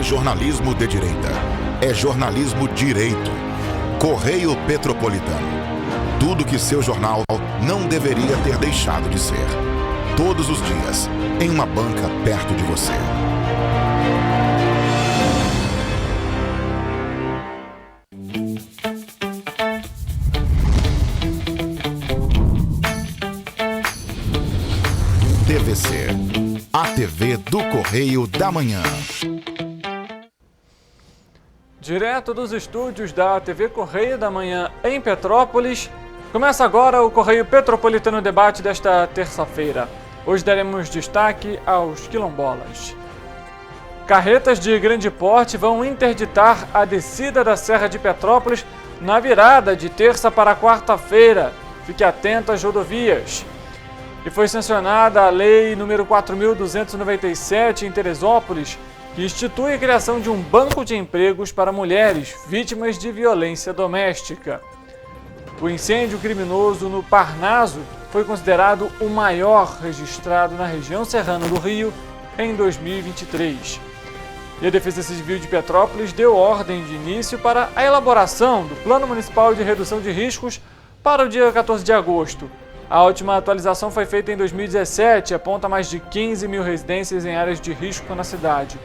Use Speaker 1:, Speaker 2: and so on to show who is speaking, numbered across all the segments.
Speaker 1: jornalismo de direita. É jornalismo direito. Correio Petropolitano. Tudo que seu jornal não deveria ter deixado de ser. Todos os dias, em uma banca perto de você. TVC, a TV do Correio da Manhã.
Speaker 2: Direto dos estúdios da TV Correio da Manhã em Petrópolis, começa agora o Correio Petropolitano Debate desta terça-feira. Hoje daremos destaque aos quilombolas. Carretas de grande porte vão interditar a descida da Serra de Petrópolis na virada de terça para quarta-feira. Fique atento às rodovias. E foi sancionada a Lei nº 4.297 em Teresópolis, que institui a criação de um banco de empregos para mulheres vítimas de violência doméstica. O incêndio criminoso no Parnaso foi considerado o maior registrado na região serrana do Rio em 2023. E a Defesa Civil de Petrópolis deu ordem de início para a elaboração do Plano Municipal de Redução de Riscos para o dia 14 de agosto. A última atualização foi feita em 2017 e aponta mais de 15 mil residências em áreas de risco na cidade.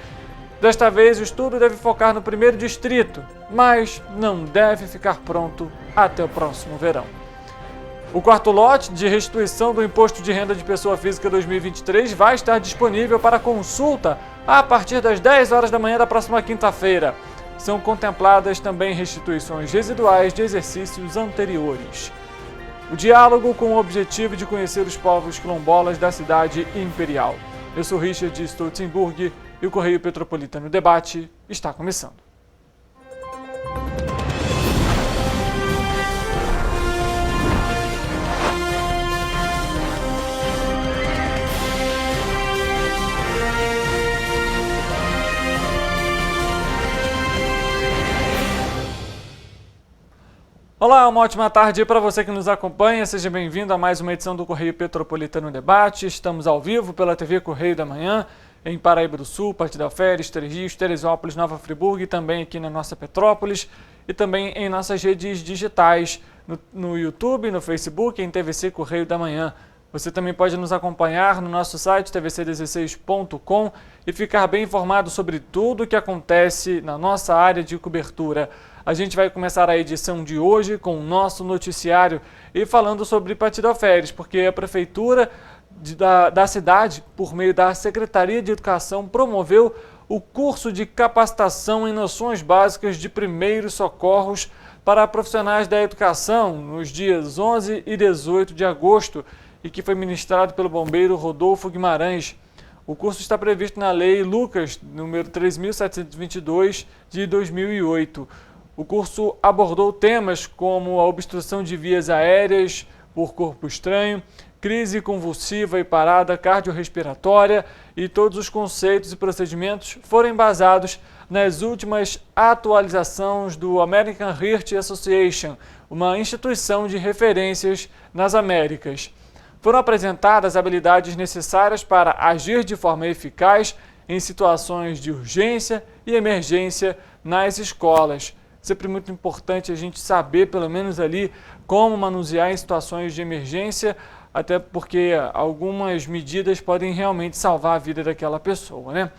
Speaker 2: Desta vez, o estudo deve focar no primeiro distrito, mas não deve ficar pronto até o próximo verão. O quarto lote de restituição do Imposto de Renda de Pessoa Física 2023 vai estar disponível para consulta a partir das 10 horas da manhã da próxima quinta-feira. São contempladas também restituições residuais de exercícios anteriores. O diálogo com o objetivo de conhecer os povos quilombolas da cidade imperial. Eu sou Richard Stolzenburg e o Correio Petropolitano Debate está começando. Olá, uma ótima tarde para você que nos acompanha. Seja bem-vindo a mais uma edição do Correio Petropolitano Debate. Estamos ao vivo pela TV Correio da Manhã, em Paraíba do Sul, Partida Ferres, Três Rios, Teresópolis, Nova Friburgo e também aqui na nossa Petrópolis e também em nossas redes digitais, no YouTube, no Facebook, em TVC Correio da Manhã. Você também pode nos acompanhar no nosso site tvc16.com e ficar bem informado sobre tudo o que acontece na nossa área de cobertura. A gente vai começar a edição de hoje com o nosso noticiário e falando sobre Partida Ferres, porque a Prefeitura da cidade, por meio da Secretaria de Educação, promoveu o curso de capacitação em noções básicas de primeiros socorros para profissionais da educação nos dias 11 e 18 de agosto e que foi ministrado pelo bombeiro Rodolfo Guimarães. O curso está previsto na Lei Lucas, número 3.722, de 2008. O curso abordou temas como a obstrução de vias aéreas por corpo estranho, crise convulsiva e parada cardiorrespiratória, e todos os conceitos e procedimentos foram embasados nas últimas atualizações do American Heart Association, uma instituição de referências nas Américas. Foram apresentadas habilidades necessárias para agir de forma eficaz em situações de urgência e emergência nas escolas. Sempre muito importante a gente saber, pelo menos ali, como manusear em situações de emergência, até porque algumas medidas podem realmente salvar a vida daquela pessoa, né?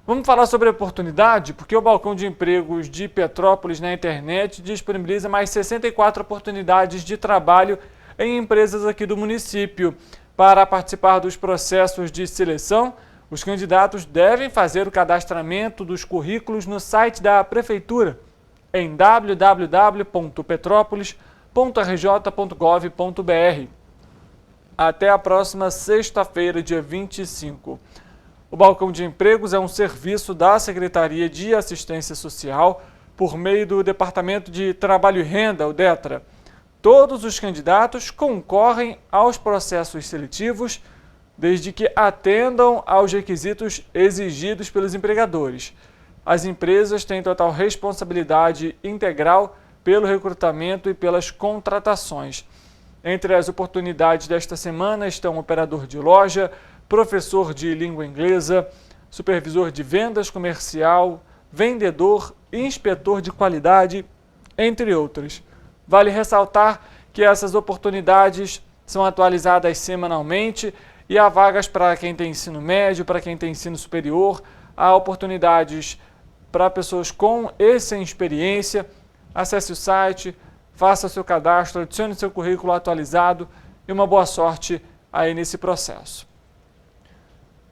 Speaker 2: Vamos falar sobre a oportunidade, porque o Balcão de Empregos de Petrópolis na internet disponibiliza mais 64 oportunidades de trabalho em empresas aqui do município. Para participar dos processos de seleção, os candidatos devem fazer o cadastramento dos currículos no site da Prefeitura, em www.petropolis.rj.gov.br. Até a próxima sexta-feira, dia 25. O Balcão de Empregos é um serviço da Secretaria de Assistência Social por meio do Departamento de Trabalho e Renda, o DETRA. Todos os candidatos concorrem aos processos seletivos desde que atendam aos requisitos exigidos pelos empregadores. As empresas têm total responsabilidade integral pelo recrutamento e pelas contratações. Entre as oportunidades desta semana estão operador de loja, professor de língua inglesa, supervisor de vendas comercial, vendedor, inspetor de qualidade, entre outros. Vale ressaltar que essas oportunidades são atualizadas semanalmente e há vagas para quem tem ensino médio, para quem tem ensino superior, há oportunidades para pessoas com e sem experiência. Acesse o site, faça seu cadastro, adicione seu currículo atualizado e uma boa sorte aí nesse processo.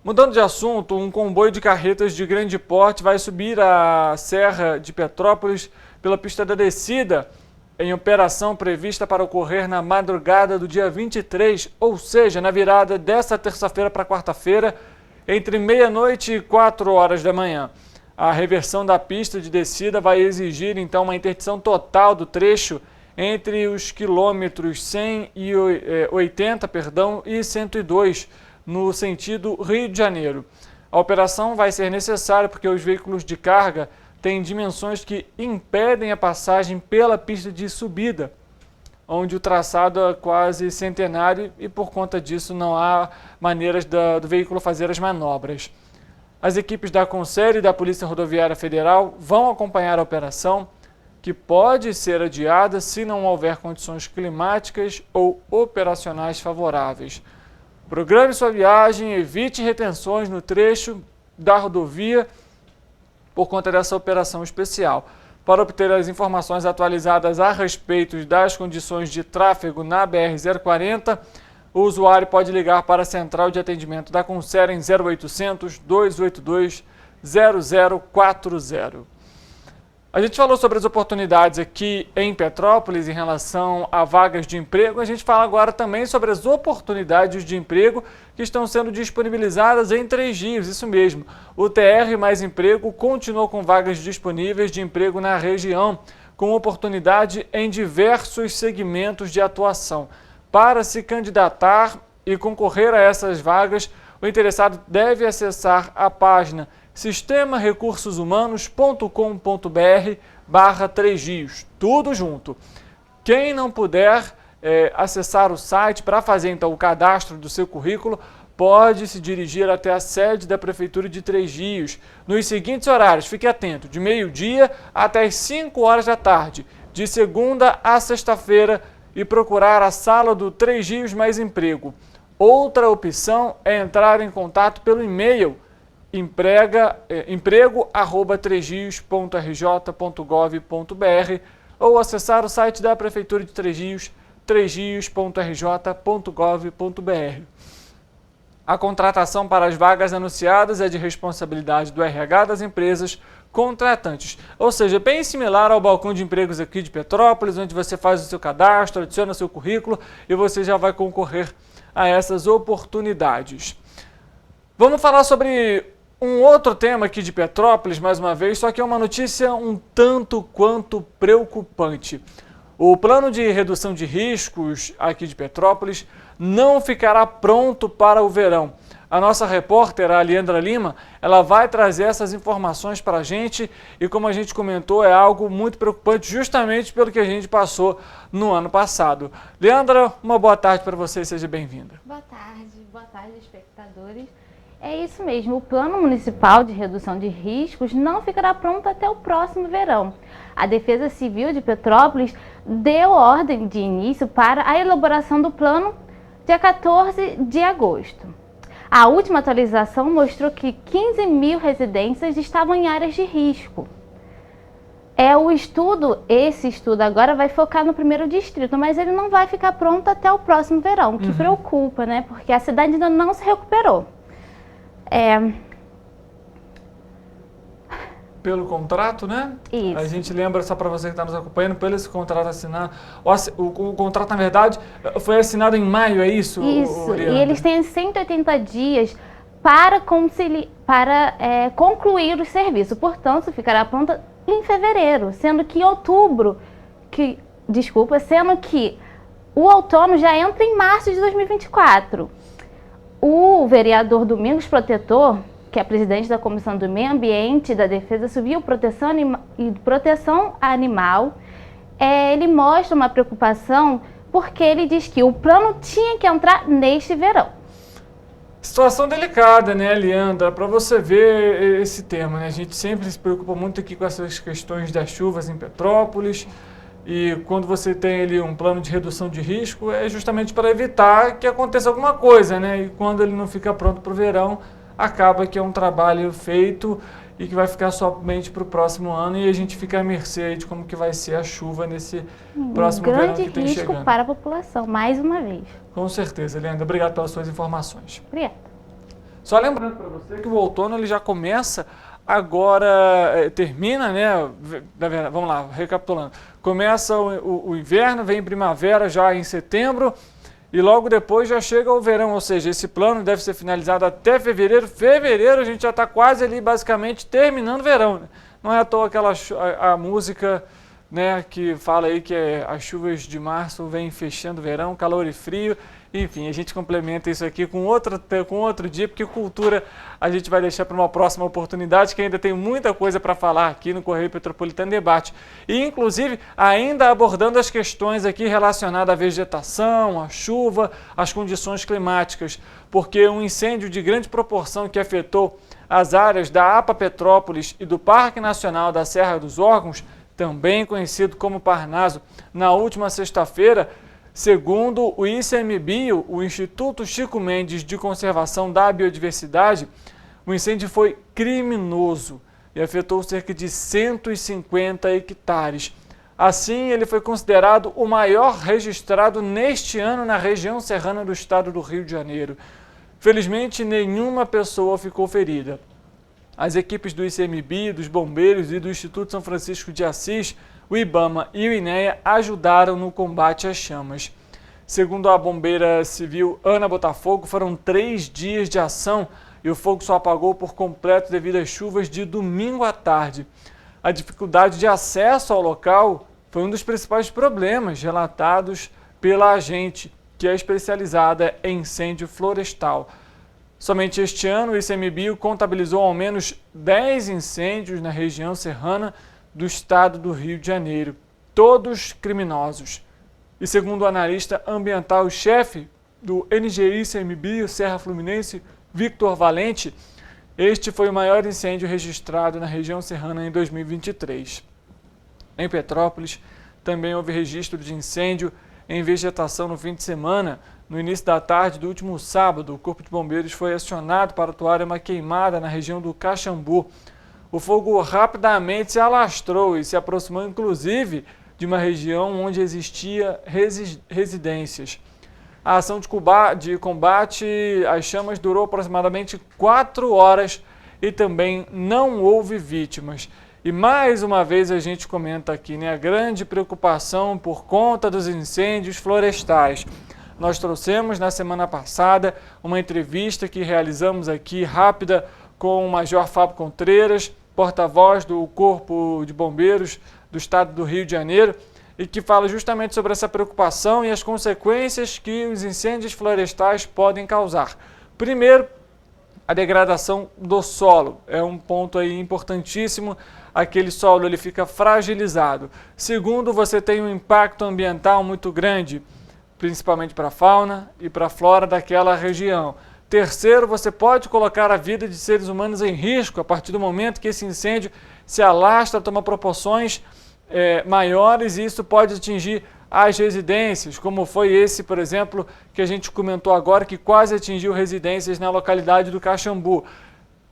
Speaker 2: Mudando de assunto, um comboio de carretas de grande porte vai subir a Serra de Petrópolis pela pista da descida, em operação prevista para ocorrer na madrugada do dia 23, ou seja, na virada desta terça-feira para quarta-feira, entre meia-noite e 4 horas da manhã. A reversão da pista de descida vai exigir, então, uma interdição total do trecho entre os quilômetros 180 e 102, no sentido Rio de Janeiro. A operação vai ser necessária porque os veículos de carga têm dimensões que impedem a passagem pela pista de subida, onde o traçado é quase centenário e por conta disso não há maneiras do veículo fazer as manobras. As equipes da Concer e da Polícia Rodoviária Federal vão acompanhar a operação, que pode ser adiada se não houver condições climáticas ou operacionais favoráveis. Programe sua viagem, evite retenções no trecho da rodovia por conta dessa operação especial. Para obter as informações atualizadas a respeito das condições de tráfego na BR-040, o usuário pode ligar para a central de atendimento da Concer em 0800 282 0040. A gente falou sobre as oportunidades aqui em Petrópolis em relação a vagas de emprego. A gente fala agora também sobre as oportunidades de emprego que estão sendo disponibilizadas em 3 dias, isso mesmo. O TR Mais Emprego continuou com vagas disponíveis de emprego na região, com oportunidade em diversos segmentos de atuação. Para se candidatar e concorrer a essas vagas, o interessado deve acessar a página sistemarecursoshumanos.com.br/3dias, tudo junto. Quem não puder acessar o site para fazer então o cadastro do seu currículo, pode se dirigir até a sede da Prefeitura de 3 Dias, nos seguintes horários, fique atento, de meio-dia até as 5 horas da tarde, de segunda a sexta-feira, e procurar a sala do 3 Dias Mais Emprego. Outra opção é entrar em contato pelo e-mail emprego@3dias.rj.gov.br ou acessar o site da Prefeitura de 3 Dias, 3dias.rj.gov.br. A contratação para as vagas anunciadas é de responsabilidade do RH das empresas contratantes, ou seja, bem similar ao balcão de empregos aqui de Petrópolis, onde você faz o seu cadastro, adiciona seu currículo e você já vai concorrer a essas oportunidades. Vamos falar sobre um outro tema aqui de Petrópolis, mais uma vez, só que é uma notícia um tanto quanto preocupante. O plano de redução de riscos aqui de Petrópolis não ficará pronto para o verão. A nossa repórter, a Leandra Lima, ela vai trazer essas informações para a gente e, como a gente comentou, é algo muito preocupante justamente pelo que a gente passou no ano passado. Leandra, uma boa tarde para você e seja bem-vinda.
Speaker 3: Boa tarde, espectadores. É isso mesmo, o Plano Municipal de Redução de Riscos não ficará pronto até o próximo verão. A Defesa Civil de Petrópolis deu ordem de início para a elaboração do plano dia 14 de agosto. A última atualização mostrou que 15 mil residências estavam em áreas de risco. Esse estudo agora vai focar no primeiro distrito, mas ele não vai ficar pronto até o próximo verão, o que preocupa, né? Porque a cidade ainda não se recuperou.
Speaker 2: Pelo contrato, né?
Speaker 3: Isso.
Speaker 2: A gente lembra, só para você que está nos acompanhando, pelo esse contrato assinado. O contrato, na verdade, foi assinado em maio, é isso?
Speaker 3: Isso, e eles têm 180 dias para concluir o serviço. Portanto, ficará pronta em fevereiro, sendo que o outono já entra em março de 2024. O vereador Domingos Protetor, que é presidente da Comissão do Meio Ambiente, da Defesa Civil e Proteção Animal, ele mostra uma preocupação porque ele diz que o plano tinha que entrar neste verão.
Speaker 2: Situação delicada, né, Leandra? Para você ver esse tema, né? A gente sempre se preocupa muito aqui com essas questões das chuvas em Petrópolis. E quando você tem ali um plano de redução de risco, é justamente para evitar que aconteça alguma coisa, né? E quando ele não fica pronto para o verão, acaba que é um trabalho feito e que vai ficar somente para o próximo ano e a gente fica à mercê aí de como que vai ser a chuva nesse próximo verão que tem chegando.
Speaker 3: Grande risco para a população, mais uma vez.
Speaker 2: Com certeza, Leandra. Obrigado pelas suas informações.
Speaker 3: Obrigada.
Speaker 2: Só lembrando para você que o outono ele já começa agora, termina, né? Vamos lá, recapitulando. Começa o inverno, vem primavera já em setembro e logo depois já chega o verão, ou seja, esse plano deve ser finalizado até fevereiro. Fevereiro a gente já está quase ali basicamente terminando o verão, né? Não é à toa a música, né, que fala aí que as chuvas de março vêm fechando o verão, calor e frio. Enfim, a gente complementa isso aqui com outro dia, porque cultura a gente vai deixar para uma próxima oportunidade, que ainda tem muita coisa para falar aqui no Correio Petropolitano Debate. E, inclusive, ainda abordando as questões aqui relacionadas à vegetação, à chuva, às condições climáticas, porque um incêndio de grande proporção que afetou as áreas da APA Petrópolis e do Parque Nacional da Serra dos Órgãos, também conhecido como Parnaso, na última sexta-feira, segundo o ICMBio, o Instituto Chico Mendes de Conservação da Biodiversidade, o incêndio foi criminoso e afetou cerca de 150 hectares. Assim, ele foi considerado o maior registrado neste ano na região serrana do estado do Rio de Janeiro. Felizmente, nenhuma pessoa ficou ferida. As equipes do ICMBio, dos bombeiros e do Instituto São Francisco de Assis, o IBAMA e o INEA ajudaram no combate às chamas. Segundo a bombeira civil Ana Botafogo, foram 3 dias de ação e o fogo só apagou por completo devido às chuvas de domingo à tarde. A dificuldade de acesso ao local foi um dos principais problemas relatados pela agente, que é especializada em incêndio florestal. Somente este ano, o ICMBio contabilizou ao menos 10 incêndios na região serrana do estado do Rio de Janeiro, todos criminosos. E segundo o analista ambiental-chefe do NGI ICMBio Serra Fluminense, Victor Valente, este foi o maior incêndio registrado na região serrana em 2023. Em Petrópolis, também houve registro de incêndio em vegetação no fim de semana. No início da tarde do último sábado, o Corpo de Bombeiros foi acionado para atuar em uma queimada na região do Caxambu. O fogo rapidamente se alastrou e se aproximou, inclusive, de uma região onde existia residências. A ação de combate às chamas durou aproximadamente 4 horas e também não houve vítimas. E mais uma vez a gente comenta aqui, né, a grande preocupação por conta dos incêndios florestais. Nós trouxemos na semana passada uma entrevista que realizamos aqui rápida com o Major Fábio Contreiras, porta-voz do Corpo de Bombeiros do Estado do Rio de Janeiro, e que fala justamente sobre essa preocupação e as consequências que os incêndios florestais podem causar. Primeiro, a degradação do solo é um ponto aí importantíssimo. Aquele solo ele fica fragilizado. Segundo, você tem um impacto ambiental muito grande, principalmente para a fauna e para a flora daquela região. Terceiro, você pode colocar a vida de seres humanos em risco a partir do momento que esse incêndio se alastra, toma proporções maiores, e isso pode atingir as residências, como foi esse, por exemplo, que a gente comentou agora, que quase atingiu residências na localidade do Caxambu.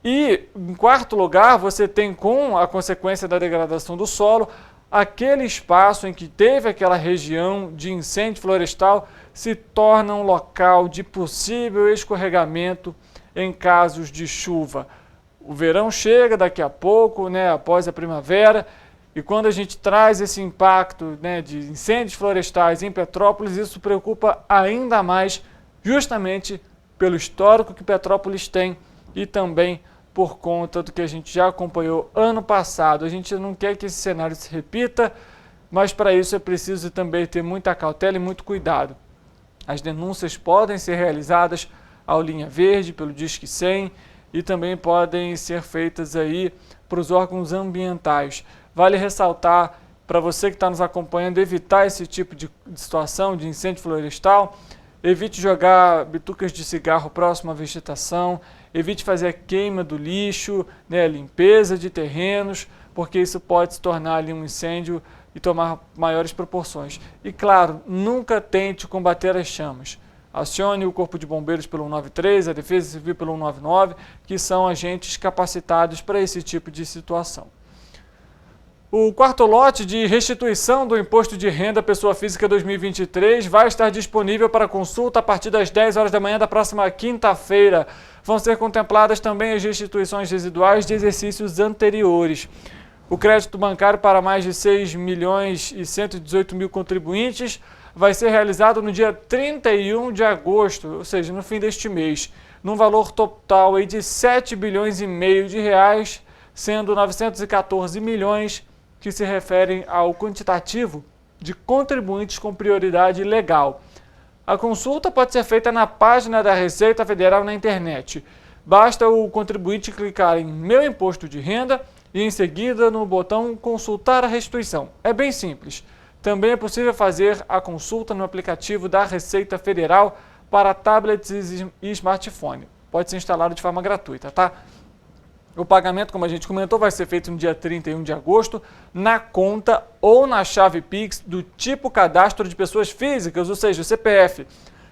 Speaker 2: E, em quarto lugar, você tem, com a consequência da degradação do solo, aquele espaço em que teve aquela região de incêndio florestal se torna um local de possível escorregamento em casos de chuva. O verão chega daqui a pouco, né, após a primavera, e quando a gente traz esse impacto, né, de incêndios florestais em Petrópolis, isso preocupa ainda mais, justamente pelo histórico que Petrópolis tem e também por conta do que a gente já acompanhou ano passado. A gente não quer que esse cenário se repita, mas para isso é preciso também ter muita cautela e muito cuidado. As denúncias podem ser realizadas ao Linha Verde, pelo Disque 100, e também podem ser feitas aí para os órgãos ambientais. Vale ressaltar, para você que está nos acompanhando, evitar esse tipo de situação de incêndio florestal, evite jogar bitucas de cigarro próximo à vegetação, evite fazer a queima do lixo, né, limpeza de terrenos, porque isso pode se tornar ali um incêndio e tomar maiores proporções. E claro, nunca tente combater as chamas. Acione o Corpo de Bombeiros pelo 193, a Defesa Civil pelo 199, que são agentes capacitados para esse tipo de situação. O quarto lote de restituição do Imposto de Renda Pessoa Física 2023 vai estar disponível para consulta a partir das 10 horas da manhã da próxima quinta-feira. Vão ser contempladas também as restituições residuais de exercícios anteriores. O crédito bancário para mais de 6 milhões e 118 mil contribuintes vai ser realizado no dia 31 de agosto, ou seja, no fim deste mês, num valor total aí de 7 bilhões e meio de reais, sendo 914 milhões que se referem ao quantitativo de contribuintes com prioridade legal. A consulta pode ser feita na página da Receita Federal na internet. Basta o contribuinte clicar em Meu Imposto de Renda e em seguida no botão Consultar a Restituição. É bem simples. Também é possível fazer a consulta no aplicativo da Receita Federal para tablets e smartphone. Pode ser instalado de forma gratuita, tá? O pagamento, como a gente comentou, vai ser feito no dia 31 de agosto, na conta ou na chave Pix do tipo cadastro de pessoas físicas, ou seja, o CPF,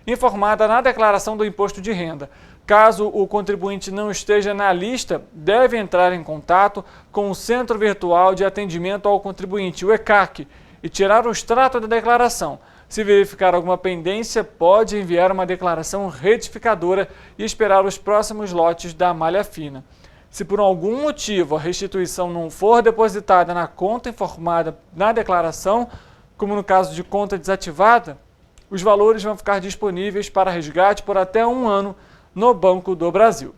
Speaker 2: informada na declaração do imposto de renda. Caso o contribuinte não esteja na lista, deve entrar em contato com o Centro Virtual de Atendimento ao Contribuinte, o ECAC, e tirar o extrato da declaração. Se verificar alguma pendência, pode enviar uma declaração retificadora e esperar os próximos lotes da malha fina. Se por algum motivo a restituição não for depositada na conta informada na declaração, como no caso de conta desativada, os valores vão ficar disponíveis para resgate por até 1 ano no Banco do Brasil.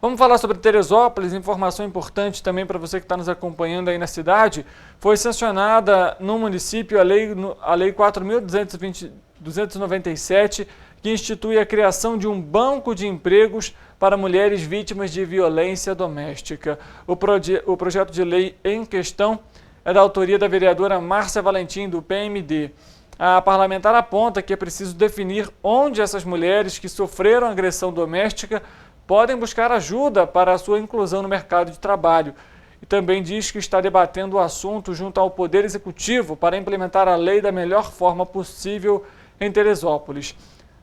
Speaker 2: Vamos falar sobre Teresópolis, informação importante também para você que está nos acompanhando aí na cidade. Foi sancionada no município a Lei 4.297, que institui a criação de um banco de empregos para mulheres vítimas de violência doméstica. O projeto de lei em questão é da autoria da vereadora Márcia Valentim, do PMD. A parlamentar aponta que é preciso definir onde essas mulheres que sofreram agressão doméstica podem buscar ajuda para a sua inclusão no mercado de trabalho. E também diz que está debatendo o assunto junto ao Poder Executivo para implementar a lei da melhor forma possível em Teresópolis.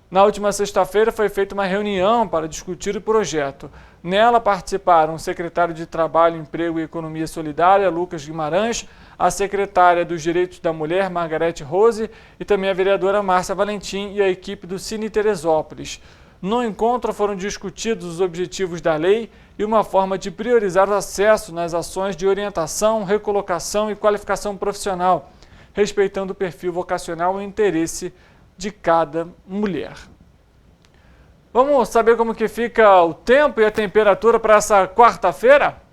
Speaker 2: Na última sexta-feira foi feita uma reunião para discutir o projeto. Nela participaram o secretário de Trabalho, Emprego e Economia Solidária, Lucas Guimarães, a secretária dos Direitos da Mulher, Margarete Rose, e também a vereadora Márcia Valentim e a equipe do Cine Teresópolis. No encontro foram discutidos os objetivos da lei e uma forma de priorizar o acesso nas ações de orientação, recolocação e qualificação profissional, respeitando o perfil vocacional e o interesse de cada mulher. Vamos saber como que fica o tempo e a temperatura para essa quarta-feira?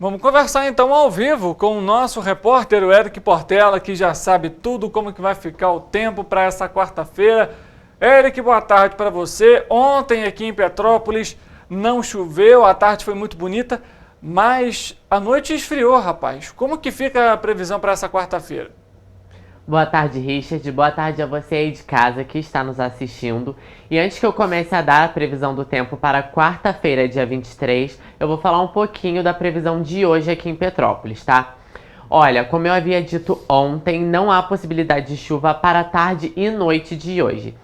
Speaker 2: Vamos conversar então ao vivo com o nosso repórter, o Eric Portela, que já sabe tudo como que vai ficar o tempo para essa quarta-feira. Eric, boa tarde para você. Ontem aqui em Petrópolis não choveu, a tarde foi muito bonita, mas a noite esfriou, rapaz. Como que fica a previsão para essa quarta-feira?
Speaker 4: Boa tarde, Richard. Boa tarde a você aí de casa que está nos assistindo. E antes que eu comece a dar a previsão do tempo para quarta-feira, dia 23, eu vou falar um pouquinho da previsão de hoje aqui em Petrópolis, tá? Olha, como eu havia dito ontem, não há possibilidade de chuva para a tarde e noite de hoje.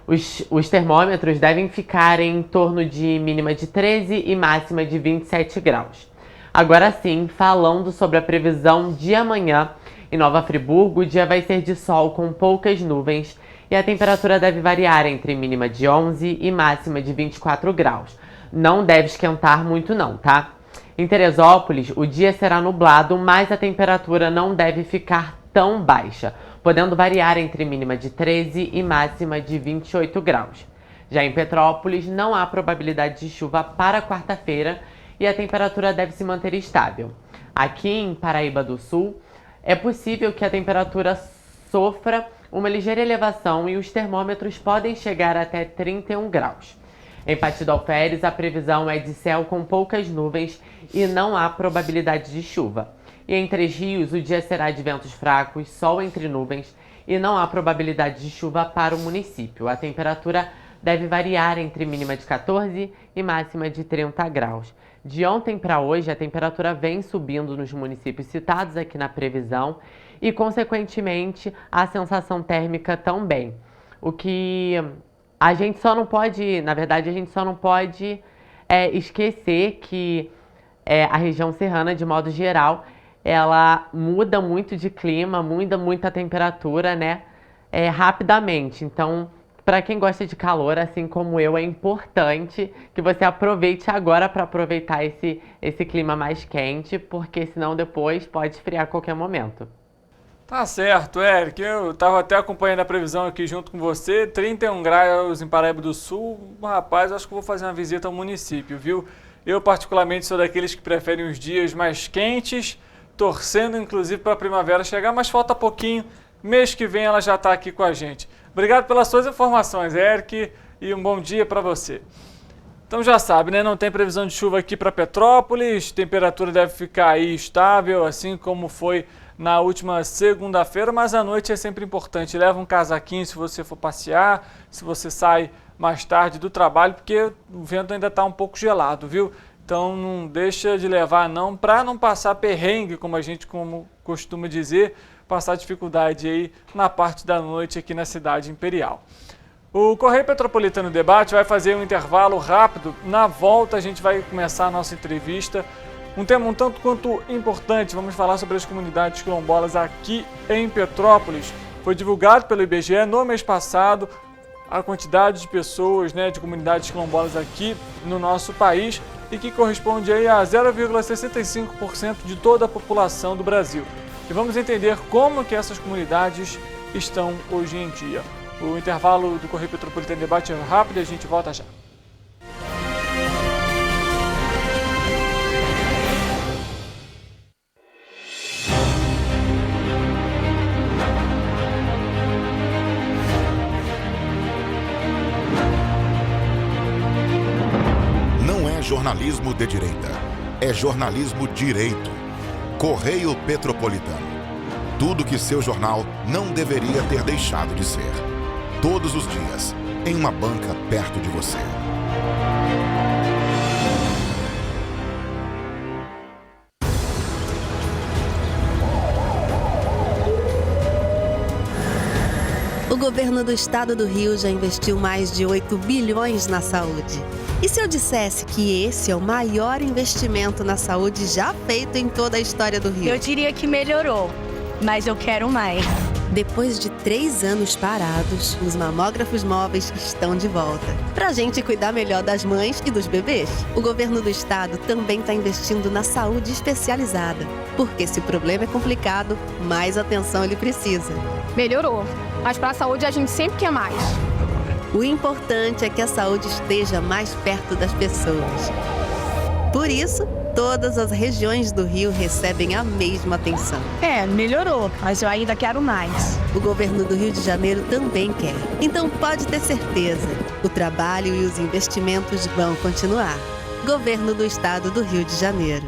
Speaker 4: Os termômetros devem ficar em torno de mínima de 13 e máxima de 27 graus. Agora sim, falando sobre a previsão de amanhã, em Nova Friburgo, o dia vai ser de sol com poucas nuvens e a temperatura deve variar entre mínima de 11 e máxima de 24 graus. Não deve esquentar muito não, tá? Em Teresópolis, o dia será nublado, mas a temperatura não deve ficar tão baixa, podendo variar entre mínima de 13 e máxima de 28 graus. Já em Petrópolis, não há probabilidade de chuva para quarta-feira e a temperatura deve se manter estável. Aqui em Paraíba do Sul, é possível que a temperatura sofra uma ligeira elevação e os termômetros podem chegar até 31 graus. Em Partido do Alferes, a previsão é de céu com poucas nuvens e não há probabilidade de chuva. E em Três Rios, o dia será de ventos fracos, sol entre nuvens e não há probabilidade de chuva para o município. A temperatura deve variar entre mínima de 14 e máxima de 30 graus. De ontem para hoje, a temperatura vem subindo nos municípios citados aqui na previsão e, consequentemente, a sensação térmica também. O que a gente só não pode, na verdade, esquecer que a região serrana, de modo geral, ela muda muito de clima, muda muito a temperatura, né, rapidamente. Então, para quem gosta de calor, assim como eu, é importante que você aproveite agora para aproveitar esse clima mais quente, porque senão depois pode esfriar a qualquer momento.
Speaker 2: Tá certo, Eric. Eu estava até acompanhando a previsão aqui junto com você. 31 graus em Paraíba do Sul. Rapaz, acho que vou fazer uma visita ao município, viu? Eu, particularmente, sou daqueles que preferem os dias mais quentes, torcendo, inclusive, para a primavera chegar, mas falta pouquinho. Mês que vem ela já está aqui com a gente. Obrigado pelas suas informações, Eric, e um bom dia para você. Então já sabe, né? Não tem previsão de chuva aqui para Petrópolis, temperatura deve ficar aí estável, assim como foi na última segunda-feira, mas à noite é sempre importante. Leva um casaquinho se você for passear, se você sai mais tarde do trabalho, porque o vento ainda está um pouco gelado, viu? Então não deixa de levar não, para não passar perrengue, como a gente costuma dizer, passar dificuldade aí na parte da noite aqui na cidade imperial. O Correio Petropolitano Debate vai fazer um intervalo rápido. Na volta a gente vai começar a nossa entrevista. Um tema um tanto quanto importante, vamos falar sobre as comunidades quilombolas aqui em Petrópolis. Foi divulgado pelo IBGE no mês passado a quantidade de pessoas, né, de comunidades quilombolas aqui no nosso país e que corresponde aí a 0,65% de toda a população do Brasil. E vamos entender como que essas comunidades estão hoje em dia. O intervalo do Correio Petropolitano Debate é rápido e a gente volta já.
Speaker 1: Não é jornalismo de direita, é jornalismo direito. Correio Petropolitano. Tudo que seu jornal não deveria ter deixado de ser. Todos os dias, em uma banca perto de você.
Speaker 5: O governo do estado do Rio já investiu mais de 8 bilhões na saúde. E se eu dissesse que esse é o maior investimento na saúde já feito em toda a história do Rio?
Speaker 6: Eu diria que melhorou, mas eu quero mais.
Speaker 5: Depois de 3 anos parados, os mamógrafos móveis estão de volta. Pra gente cuidar melhor das mães e dos bebês. O governo do estado também está investindo na saúde especializada. Porque se o problema é complicado, mais atenção ele precisa.
Speaker 6: Melhorou, mas para a saúde a gente sempre quer mais.
Speaker 5: O importante é que a saúde esteja mais perto das pessoas. Por isso, todas as regiões do Rio recebem a mesma atenção.
Speaker 6: Melhorou, mas eu ainda quero mais.
Speaker 5: O governo do Rio de Janeiro também quer. Então pode ter certeza, o trabalho e os investimentos vão continuar. Governo do Estado do Rio de Janeiro.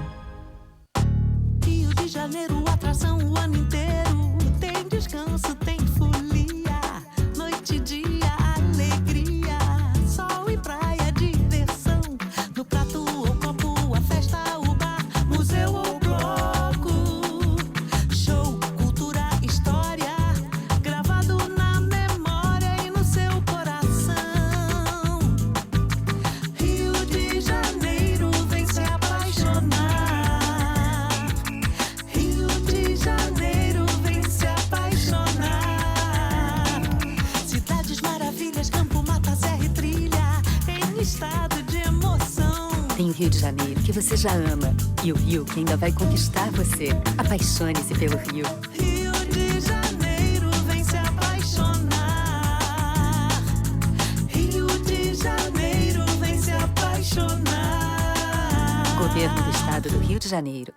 Speaker 7: Rio de Janeiro, atração o ano inteiro. Tem descanso, tem folia, noite e dia.
Speaker 8: Tem o Rio de Janeiro, que você já ama, e o Rio, que ainda vai conquistar você. Apaixone-se pelo Rio.
Speaker 7: Rio de Janeiro, vem se apaixonar. Rio de Janeiro, vem se apaixonar.
Speaker 8: Governo do Estado do Rio de Janeiro.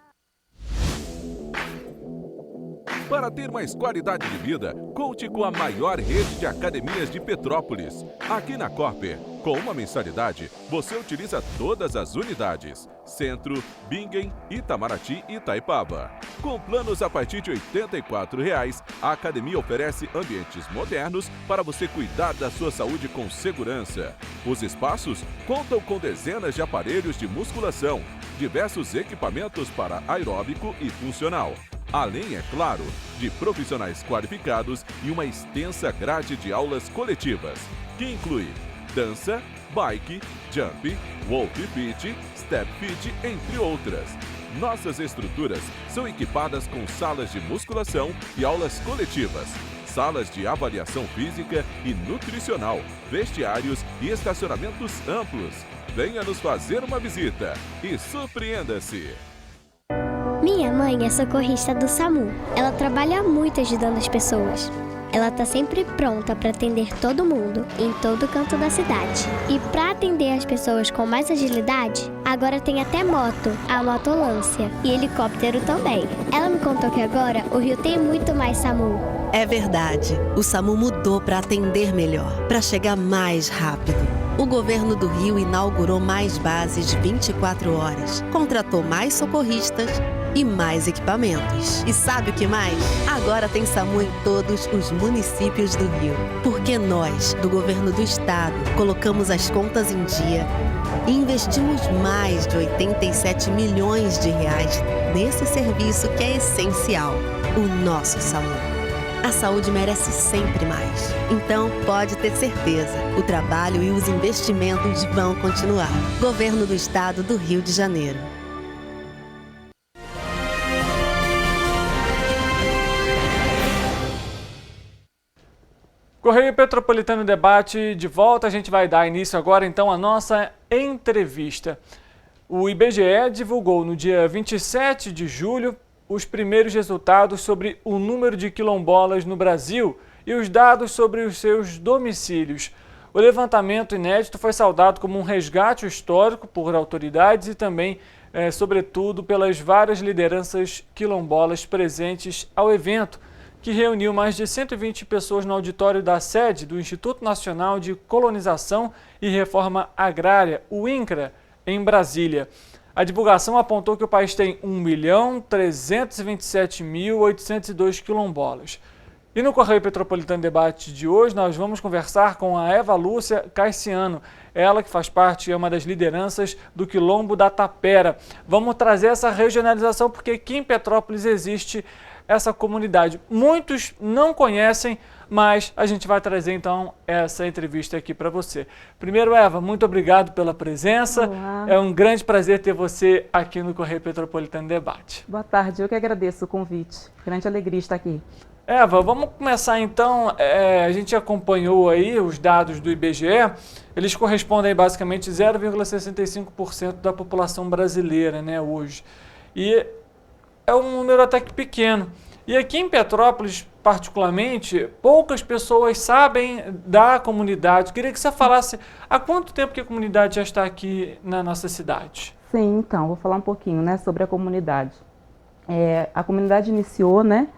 Speaker 9: Para ter mais qualidade de vida, conte com a maior rede de academias de Petrópolis. Aqui na Corper, com uma mensalidade, você utiliza todas as unidades. Centro, Bingen, Itamaraty e Itaipava. Com planos a partir de R$ 84,00, a academia oferece ambientes modernos para você cuidar da sua saúde com segurança. Os espaços contam com dezenas de aparelhos de musculação, diversos equipamentos para aeróbico e funcional. Além, é claro, de profissionais qualificados e uma extensa grade de aulas coletivas, que inclui dança, bike, jump, wolf fit, step fit, entre outras. Nossas estruturas são equipadas com salas de musculação e aulas coletivas, salas de avaliação física e nutricional, vestiários e estacionamentos amplos. Venha nos fazer uma visita e surpreenda-se!
Speaker 10: Minha mãe é socorrista do SAMU. Ela trabalha muito ajudando as pessoas. Ela está sempre pronta para atender todo mundo, em todo canto da cidade. E para atender as pessoas com mais agilidade, agora tem até moto, a motolância, e helicóptero também. Ela me contou que agora o Rio tem muito mais SAMU.
Speaker 5: É verdade, o SAMU mudou para atender melhor, para chegar mais rápido. O governo do Rio inaugurou mais bases 24 horas, contratou mais socorristas e mais equipamentos. E sabe o que mais? Agora tem SAMU em todos os municípios do Rio. Porque nós, do governo do estado, colocamos as contas em dia e investimos mais de 87 milhões de reais nesse serviço que é essencial, o nosso SAMU. A saúde merece sempre mais. Então, pode ter certeza, o trabalho e os investimentos vão continuar. Governo do Estado do Rio de Janeiro.
Speaker 2: Correio Petropolitano Debate de volta. A gente vai dar início agora, então, à nossa entrevista. O IBGE divulgou no dia 27 de julho os primeiros resultados sobre o número de quilombolas no Brasil e os dados sobre os seus domicílios. O levantamento inédito foi saudado como um resgate histórico por autoridades e também, sobretudo, pelas várias lideranças quilombolas presentes ao evento, que reuniu mais de 120 pessoas no auditório da sede do Instituto Nacional de Colonização e Reforma Agrária, o INCRA, em Brasília. A divulgação apontou que o país tem 1.327.802 quilombolas. E no Correio Petropolitano Debate de hoje, nós vamos conversar com a Eva Lúcia Caiciano, ela que faz parte, é uma das lideranças do Quilombo da Tapera. Vamos trazer essa regionalização porque aqui em Petrópolis existe essa comunidade. Muitos não conhecem, mas a gente vai trazer então essa entrevista aqui para você. Primeiro, Eva, muito obrigado pela presença.
Speaker 11: Olá.
Speaker 2: É um grande prazer ter você aqui no Correio Petropolitano Debate.
Speaker 11: Boa tarde, eu que agradeço o convite. Grande alegria estar aqui.
Speaker 2: Eva, vamos começar então. A gente acompanhou aí os dados do IBGE. Eles correspondem basicamente 0,65% da população brasileira, né, hoje. E é um número até que pequeno. E aqui em Petrópolis, particularmente, poucas pessoas sabem da comunidade. Queria que você falasse há quanto tempo que a comunidade já está aqui na nossa cidade?
Speaker 11: Sim, então, vou falar um pouquinho, né, sobre a comunidade. A comunidade iniciou, né,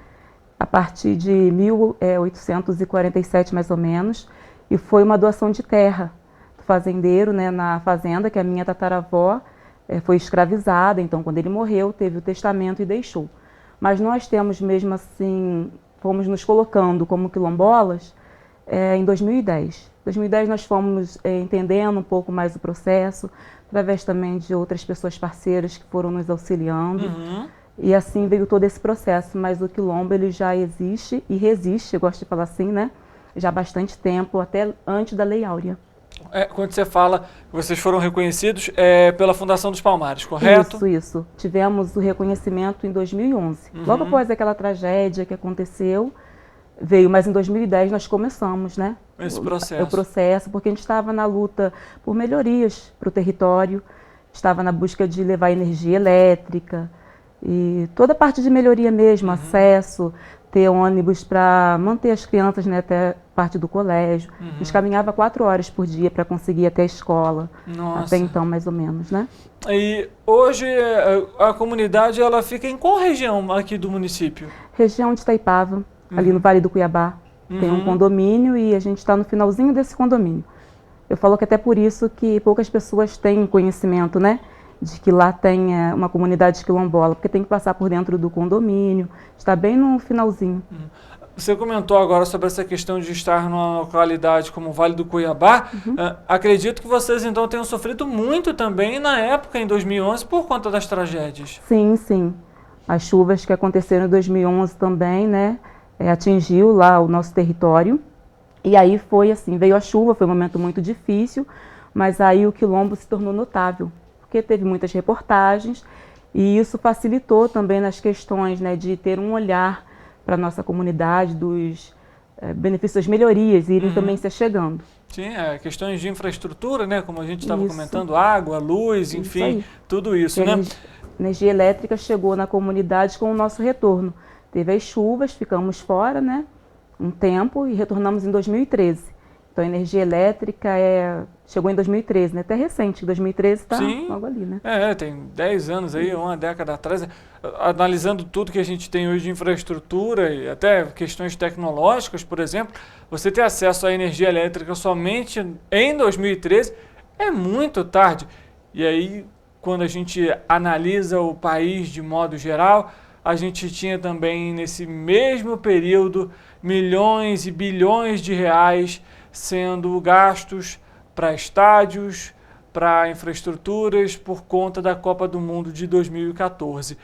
Speaker 11: a partir de 1847, mais ou menos, e foi uma doação de terra do fazendeiro, né, na fazenda, que a minha tataravó foi escravizada, então quando ele morreu, teve o testamento e deixou. Mas nós temos mesmo assim, fomos nos colocando como quilombolas em 2010. Em 2010 nós fomos entendendo um pouco mais o processo, através também de outras pessoas parceiras que foram nos auxiliando.
Speaker 2: Uhum.
Speaker 11: E assim veio todo esse processo, mas o quilombo ele já existe e resiste, eu gosto de falar assim, né? Já há bastante tempo, até antes da Lei Áurea.
Speaker 2: Quando você fala que vocês foram reconhecidos pela Fundação dos Palmares, correto?
Speaker 11: Isso. Tivemos o reconhecimento em 2011.
Speaker 2: Uhum.
Speaker 11: Logo após aquela tragédia que aconteceu, veio, mas em 2010 nós começamos, né?
Speaker 2: Esse processo.
Speaker 11: O processo, porque a gente estava na luta por melhorias para o território, estava na busca de levar energia elétrica, e toda a parte de melhoria mesmo, acesso, ter ônibus para manter as crianças, né, até parte do colégio. A gente caminhava 4 horas por dia para conseguir ir até a escola.
Speaker 2: Nossa.
Speaker 11: Até então, mais ou menos, né?
Speaker 2: E hoje a comunidade ela fica em qual região aqui do município?
Speaker 11: Região de Itaipava, ali no Vale do Cuiabá. Tem um condomínio e a gente está no finalzinho desse condomínio. Eu falo que até por isso que poucas pessoas têm conhecimento, né? De que lá tem uma comunidade quilombola, porque tem que passar por dentro do condomínio, está bem no finalzinho.
Speaker 2: Você comentou agora sobre essa questão de estar numa localidade como o Vale do Cuiabá. Acredito que vocês então tenham sofrido muito também na época, em 2011, por conta das tragédias.
Speaker 11: Sim, sim. As chuvas que aconteceram em 2011 também, né, atingiu lá o nosso território. E aí foi assim, veio a chuva, foi um momento muito difícil, mas aí o quilombo se tornou notável, porque teve muitas reportagens e isso facilitou também nas questões, né, de ter um olhar para a nossa comunidade, dos benefícios, das melhorias, e irem também se achegando.
Speaker 2: Sim, questões de infraestrutura, né, como a gente estava comentando, água, luz, enfim, tudo isso, né?
Speaker 11: A energia elétrica chegou na comunidade com o nosso retorno. Teve as chuvas, ficamos fora, né, um tempo e retornamos em 2013. Então, a energia elétrica chegou em 2013, né? Até recente, 2013 está logo ali, né?
Speaker 2: Tem 10 anos aí, uma década atrás. Analisando tudo que a gente tem hoje de infraestrutura e até questões tecnológicas, por exemplo, você ter acesso à energia elétrica somente em 2013 é muito tarde. E aí, quando a gente analisa o país de modo geral, a gente tinha também, nesse mesmo período, milhões e bilhões de reais sendo gastos para estádios, para infraestruturas, por conta da Copa do Mundo de 2014.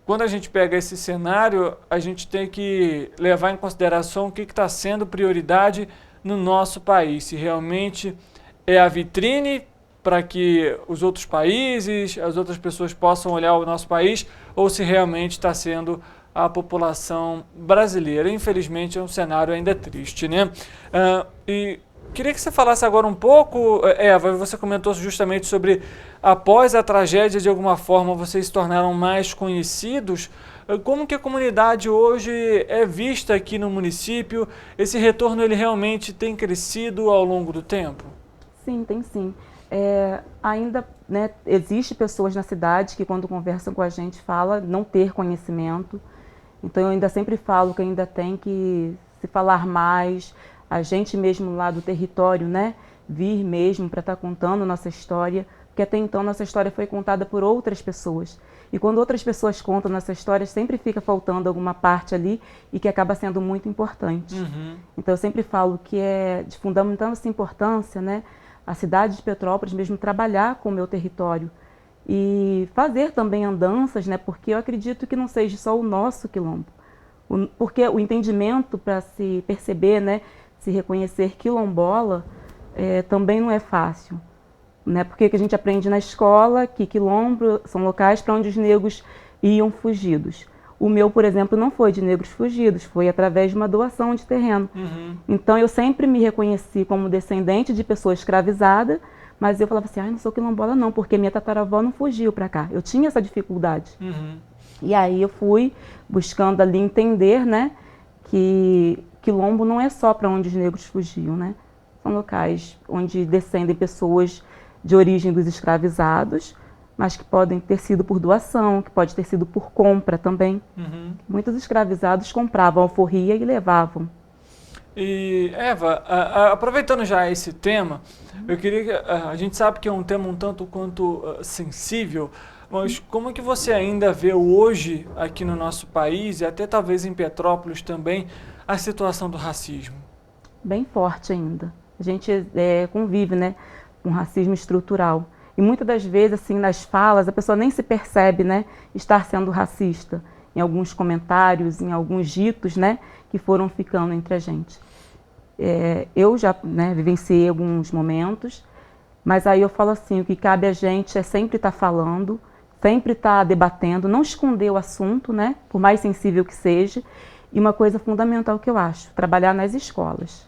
Speaker 2: Quando a gente pega esse cenário, a gente tem que levar em consideração o que está sendo prioridade no nosso país, se realmente é a vitrine para que os outros países, as outras pessoas possam olhar o nosso país, ou se realmente está sendo a população brasileira. Infelizmente é um cenário ainda triste, né? E queria que você falasse agora um pouco, Eva, você comentou justamente sobre, após a tragédia, de alguma forma, vocês se tornaram mais conhecidos. Como que a comunidade hoje é vista aqui no município? Esse retorno, ele realmente tem crescido ao longo do tempo?
Speaker 11: Sim, tem sim. Ainda, né, existe pessoas na cidade que, quando conversam com a gente, falam não ter conhecimento. Então, eu ainda sempre falo que ainda tem que se falar mais, a gente mesmo lá do território, né, vir mesmo para estar contando nossa história, porque até então nossa história foi contada por outras pessoas. E quando outras pessoas contam nossa história, sempre fica faltando alguma parte ali e que acaba sendo muito importante. Então, eu sempre falo que é de fundamental essa importância, né, a cidade de Petrópolis mesmo trabalhar com o meu território e fazer também andanças, né, porque eu acredito que não seja só o nosso quilombo. Porque o entendimento para se perceber, né, se reconhecer quilombola, também não é fácil, né? Porque a gente aprende na escola que quilombo são locais para onde os negros iam fugidos. O meu, por exemplo, não foi de negros fugidos, foi através de uma doação de terreno. Então, eu sempre me reconheci como descendente de pessoa escravizada, mas eu falava assim, não sou quilombola não, porque minha tataravó não fugiu para cá. Eu tinha essa dificuldade. E aí eu fui buscando ali entender, né, que quilombo não é só para onde os negros fugiam, né? São locais onde descendem pessoas de origem dos escravizados, mas que podem ter sido por doação, que pode ter sido por compra também. Muitos escravizados compravam alforria e levavam.
Speaker 2: E, Eva, aproveitando já esse tema, eu queria que, a gente sabe que é um tema um tanto quanto sensível, mas como é que você ainda vê hoje aqui no nosso país, e até talvez em Petrópolis também, a situação do racismo?
Speaker 11: Bem forte ainda. A gente convive, né, com racismo estrutural. E muitas das vezes, assim, nas falas, a pessoa nem se percebe, né, estar sendo racista. Em alguns comentários, em alguns ditos, né, que foram ficando entre a gente. Eu já, né, vivenciei alguns momentos, mas aí eu falo assim, o que cabe a gente é sempre estar falando, sempre estar debatendo, não esconder o assunto, né, por mais sensível que seja. E uma coisa fundamental que eu acho, trabalhar nas escolas.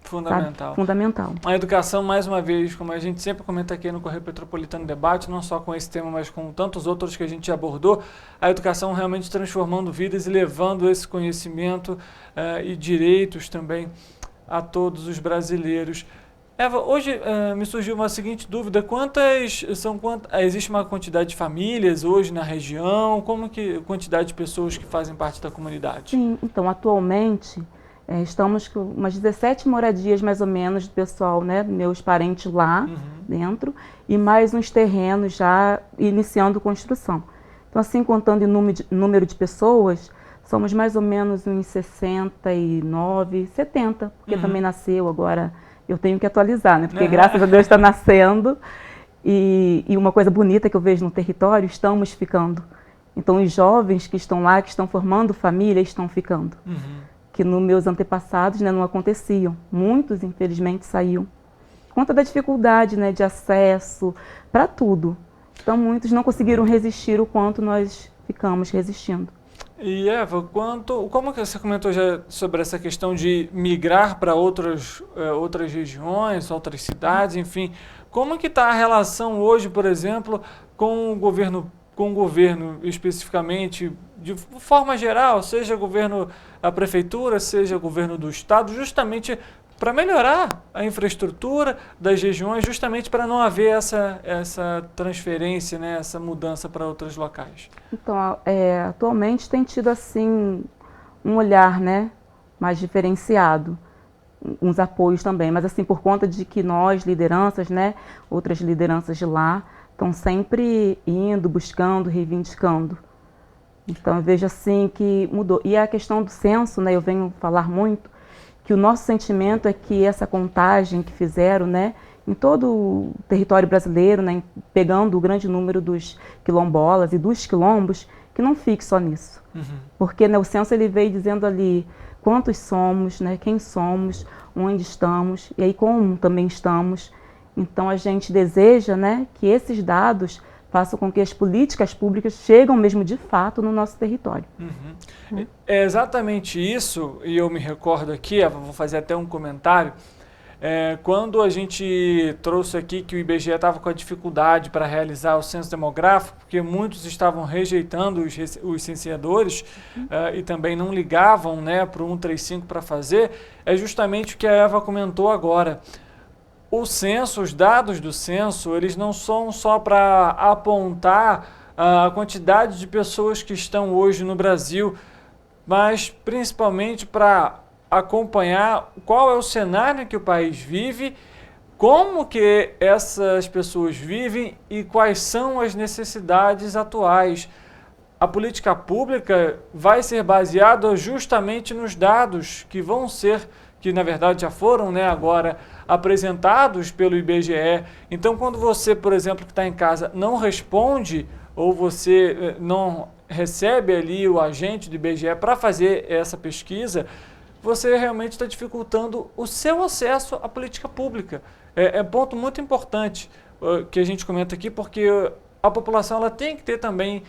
Speaker 2: Fundamental.
Speaker 11: Sabe? Fundamental.
Speaker 2: A educação, mais uma vez, como a gente sempre comenta aqui no Correio Petropolitano Debate, não só com esse tema, mas com tantos outros que a gente abordou, a educação realmente transformando vidas e levando esse conhecimento e direitos também a todos os brasileiros. Eva, hoje me surgiu uma seguinte dúvida: existe uma quantidade de famílias hoje na região? Como que quantidade de pessoas que fazem parte da comunidade?
Speaker 11: Sim, então atualmente estamos com umas 17 moradias mais ou menos do pessoal, né, meus parentes lá dentro, e mais uns terrenos já iniciando construção. Então assim, contando em número de pessoas, somos mais ou menos uns 69, 70, porque também nasceu agora. Eu tenho que atualizar, né? Porque graças a Deus está nascendo. E uma coisa bonita que eu vejo no território, estamos ficando. Então os jovens que estão lá, que estão formando família, estão ficando. Que nos meus antepassados, né, não aconteciam. Muitos, infelizmente, saíam. Por conta da dificuldade, né, de acesso, para tudo. Então muitos não conseguiram resistir o quanto nós ficamos resistindo.
Speaker 2: E Eva, como que você comentou já sobre essa questão de migrar para outras regiões, outras cidades, enfim, como que está a relação hoje, por exemplo, com o governo especificamente, de forma geral, seja governo da prefeitura, seja governo do estado, justamente para melhorar a infraestrutura das regiões, justamente para não haver essa transferência, né, essa mudança para outros locais? Então,
Speaker 11: atualmente tem tido assim um olhar, né, mais diferenciado, uns apoios também, mas assim por conta de que nós, lideranças, né, outras lideranças de lá, estão sempre indo, buscando, reivindicando. Então eu vejo assim que mudou. E a questão do censo, né, eu venho falar muito, que o nosso sentimento é que essa contagem que fizeram, né, em todo o território brasileiro, né, pegando o grande número dos quilombolas e dos quilombos, que não fique só nisso. Porque, né, o censo ele veio dizendo ali quantos somos, né, quem somos, onde estamos e aí como também estamos. Então a gente deseja, né, que esses dados façam com que as políticas públicas cheguem mesmo de fato no nosso território.
Speaker 2: É exatamente isso, e eu me recordo aqui, vou fazer até um comentário, quando a gente trouxe aqui que o IBGE estava com a dificuldade para realizar o censo demográfico, porque muitos estavam rejeitando os censeadores e também não ligavam, né, para o 135 para fazer, é justamente o que a Eva comentou agora. O censo, os dados do censo, eles não são só para apontar a quantidade de pessoas que estão hoje no Brasil, mas principalmente para acompanhar qual é o cenário que o país vive, como que essas pessoas vivem e quais são as necessidades atuais. A política pública vai ser baseada justamente nos dados que vão ser, que na verdade já foram, né, agora apresentados pelo IBGE. Então, quando você, por exemplo, que está em casa, não responde ou você não recebe ali o agente do IBGE para fazer essa pesquisa, você realmente está dificultando o seu acesso à política pública. É um ponto muito importante que a gente comenta aqui, porque a população ela tem que ter também